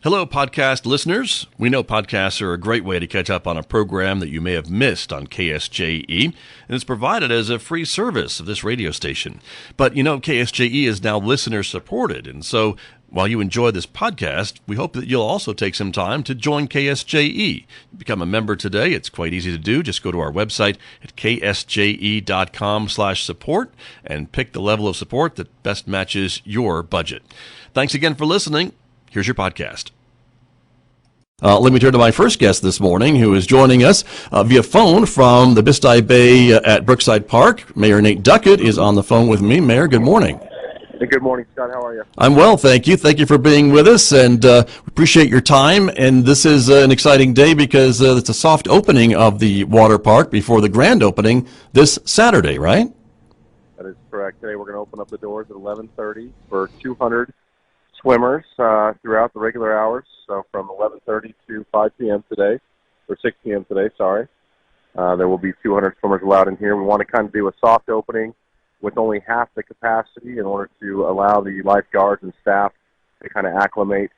Hello, podcast listeners. We know podcasts are a great way to catch up on a program that you may have missed on KSJE, and it's provided as a free service of this radio station. But, KSJE is now listener-supported, and so while you enjoy this podcast, we hope that you'll also take some time to join KSJE. Become a member today. It's quite easy to do. Just go to our website at ksje.com/support and pick the level of support that best matches your budget. Thanks again for listening. Here's your podcast. Let me turn to my first guest this morning, who is joining us via phone from the Bisti Bay at Brookside Park. Mayor Nate Duckett is on the phone with me. Mayor, good morning. Hey, good morning, Scott. How are you? I'm well, thank you. Thank you for being with us, and appreciate your time. And this is an exciting day because it's a soft opening of the water park before the grand opening this Saturday, right? That is correct. Today we're going to open up the doors at 11:30 for 200 swimmers throughout the regular hours. So from 11:30 to 5 p.m. today, or 6 p.m. today, sorry. There will be 200 swimmers allowed in here. We want to kind of do a soft opening with only half the capacity in order to allow the lifeguards and staff to kind of acclimate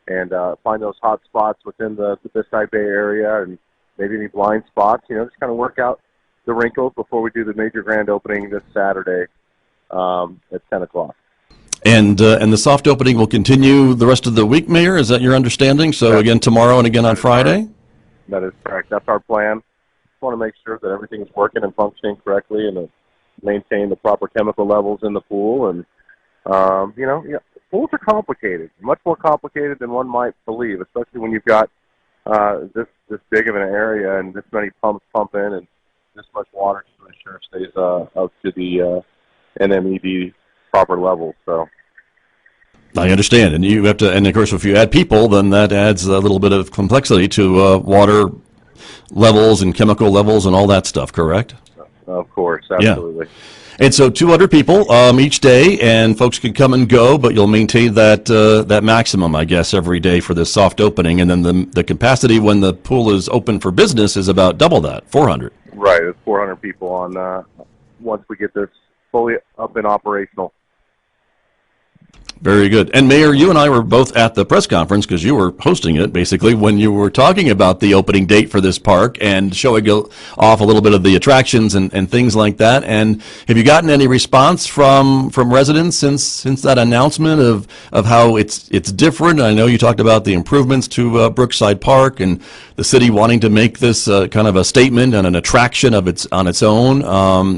and find those hot spots within the Bisti Bay area and maybe any blind spots, just kind of work out the wrinkles before we do the major grand opening this Saturday at 10 o'clock. And the soft opening will continue the rest of the week, Mayor? Is that your understanding? So again tomorrow and again on Friday? That is correct. That's our plan. Just want to make sure that everything is working and functioning correctly and maintain the proper chemical levels in the pool. And, pools are complicated, much more complicated than one might believe, especially when you've got this big of an area and this many pumps pump in and this much water to ensure it stays up to the NMED proper levels. So I understand, and you have to, and of course, if you add people, then that adds a little bit of complexity to water levels and chemical levels and all that stuff. Correct? Of course, absolutely. Yeah. And so 200 people each day, and folks can come and go, but you'll maintain that maximum, I guess, every day for this soft opening, and then the capacity when the pool is open for business is about double that, 400. Right, it's 400 people on once we get this fully up and operational. Very good. And Mayor, you and I were both at the press conference because you were hosting it, basically, when you were talking about the opening date for this park and showing off a little bit of the attractions and things like that. And have you gotten any response from residents since that announcement of how it's different? I know you talked about the improvements to Brookside Park and the city wanting to make this kind of a statement and an attraction on its own.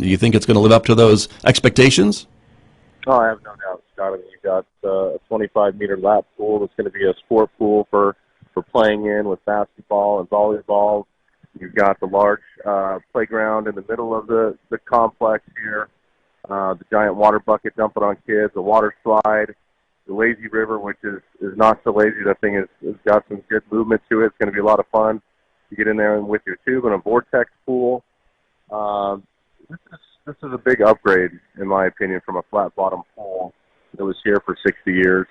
Do you think it's going to live up to those expectations? Oh, I have no doubt, Scott. I mean, you've got a 25-meter lap pool that's going to be a sport pool for playing in with basketball and volleyball. You've got the large playground in the middle of the complex here, the giant water bucket dumping on kids, the water slide, the lazy river, which is not so lazy. That thing has got some good movement to it. It's going to be a lot of fun to get in there and with your tube and a vortex pool. This is a big upgrade, in my opinion, from a flat-bottom pool that was here for 60 years.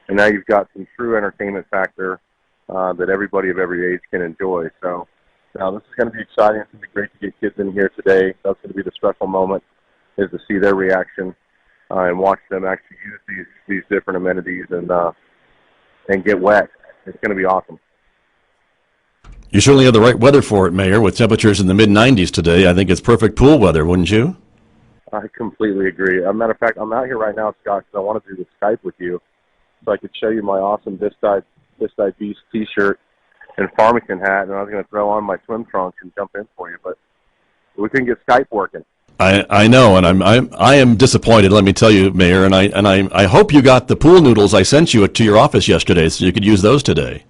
And now you've got some true entertainment factor that everybody of every age can enjoy. So now this is going to be exciting. It's going to be great to get kids in here today. That's going to be the special moment, is to see their reaction and watch them actually use these different amenities and get wet. It's going to be awesome. You certainly have the right weather for it, Mayor, with temperatures in the mid-90s today. I think it's perfect pool weather, wouldn't you? I completely agree. As a matter of fact, I'm out here right now, Scott, because I want to do the Skype with you so I could show you my awesome Bisti Beast T-shirt and Farmington hat, and I was going to throw on my swim trunks and jump in for you, but we couldn't get Skype working. I know, and I am disappointed. Let me tell you, Mayor, and I hope you got the pool noodles I sent you to your office yesterday, so you could use those today.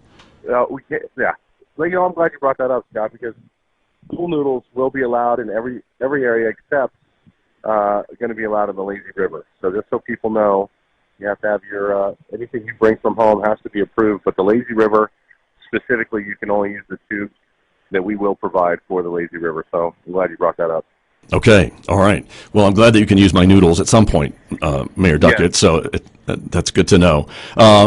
We can't, yeah. Well, I'm glad you brought that up, Scott, because pool noodles will be allowed in every area except going to be allowed in the lazy river. So just so people know, you have to have your anything you bring from home has to be approved. But the lazy river, specifically, you can only use the tubes that we will provide for the lazy river. So I'm glad you brought that up. Okay. All right. Well, I'm glad that you can use my noodles at some point, Mayor Duckett. Yeah. So that's good to know.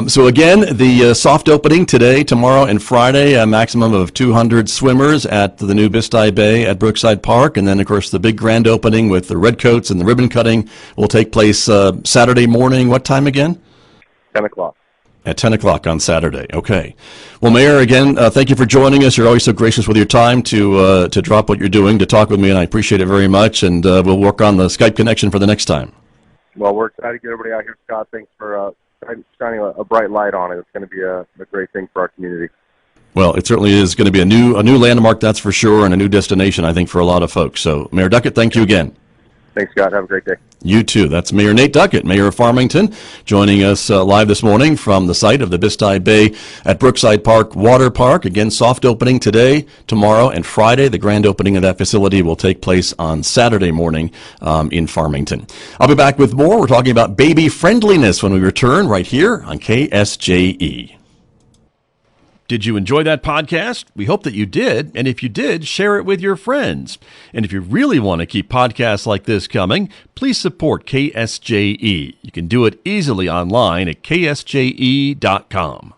So again, the soft opening today, tomorrow, and Friday, a maximum of 200 swimmers at the new Bisti Bay at Brookside Park. And then, of course, the big grand opening with the red coats and the ribbon cutting will take place Saturday morning. What time again? 10 o'clock. At 10 o'clock on Saturday. Okay. Well, Mayor, again, thank you for joining us. You're always so gracious with your time to drop what you're doing to talk with me, and I appreciate it very much. And we'll work on the Skype connection for the next time. Well, we're excited to get everybody out here, Scott. Thanks for shining a bright light on it. It's going to be a great thing for our community. Well, it certainly is going to be a new landmark, that's for sure, and a new destination, I think, for a lot of folks. So, Mayor Duckett, thank you again. Thanks, Scott. Have a great day. You too. That's Mayor Nate Duckett, Mayor of Farmington, joining us live this morning from the site of the Bisti Bay at Brookside Park Water Park. Again, soft opening today, tomorrow, and Friday. The grand opening of that facility will take place on Saturday morning in Farmington. I'll be back with more. We're talking about baby friendliness when we return right here on KSJE. Did you enjoy that podcast? We hope that you did. And if you did, share it with your friends. And if you really want to keep podcasts like this coming, please support KSJE. You can do it easily online at ksje.com.